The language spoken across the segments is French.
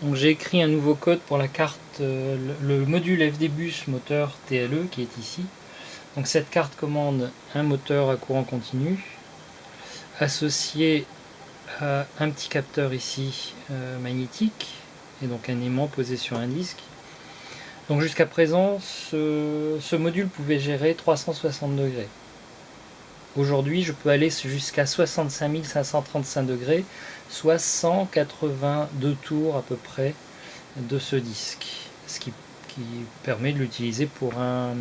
Donc j'ai écrit un nouveau code pour la carte, le module FDBus moteur TLE qui est ici. Donc cette carte commande un moteur à courant continu associé à un petit capteur ici magnétique et donc un aimant posé sur un disque. Donc jusqu'à présent ce module pouvait gérer 360 degrés. Aujourd'hui je peux aller jusqu'à 65 535 degrés, soit 182 tours à peu près de ce disque, ce qui permet de l'utiliser pour un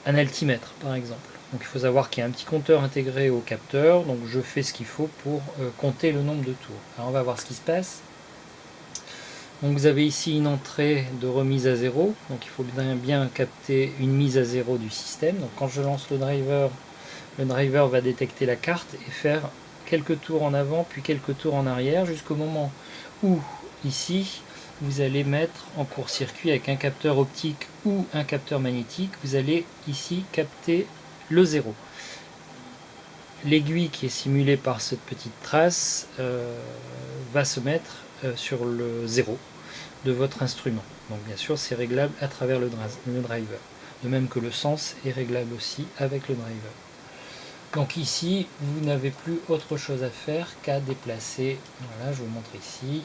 altimètre par exemple. Donc il faut savoir qu'il y a un petit compteur intégré au capteur, donc je fais ce qu'il faut pour compter le nombre de tours. Alors on va voir ce qui se passe. Donc vous avez ici une entrée de remise à zéro, donc il faut bien capter une mise à zéro du système. Donc quand je lance le driver va détecter la carte et faire quelques tours en avant puis quelques tours en arrière jusqu'au moment où ici vous allez mettre en court-circuit avec un capteur optique ou un capteur magnétique, vous allez ici capter le zéro. L'aiguille qui est simulée par cette petite trace va se mettre sur le zéro de votre instrument. Donc bien sûr c'est réglable à travers le driver. De même que le sens est réglable aussi avec le driver. Donc ici vous n'avez plus autre chose à faire qu'à déplacer, voilà je vous montre ici,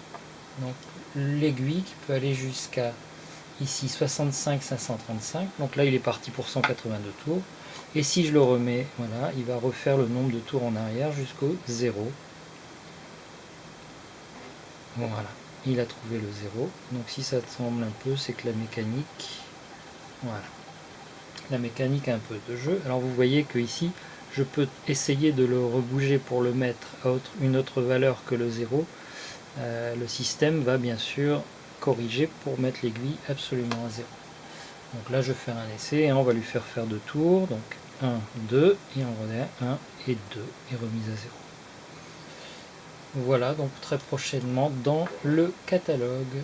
donc l'aiguille qui peut aller jusqu'à ici 65 535, donc là il est parti pour 182 tours, et si je le remets, voilà, il va refaire le nombre de tours en arrière jusqu'au 0. Voilà, il a trouvé le 0, donc si ça te semble un peu, c'est que la mécanique, voilà, la mécanique a un peu de jeu. Alors vous voyez que ici, je peux essayer de le rebouger pour le mettre à une autre valeur que le 0. Le système va bien sûr corriger pour mettre l'aiguille absolument à 0. Donc là je vais faire un essai et on va lui faire 2 tours, donc 1, 2, et on revient 1 et 2, et remise à 0. Voilà, donc très prochainement dans le catalogue.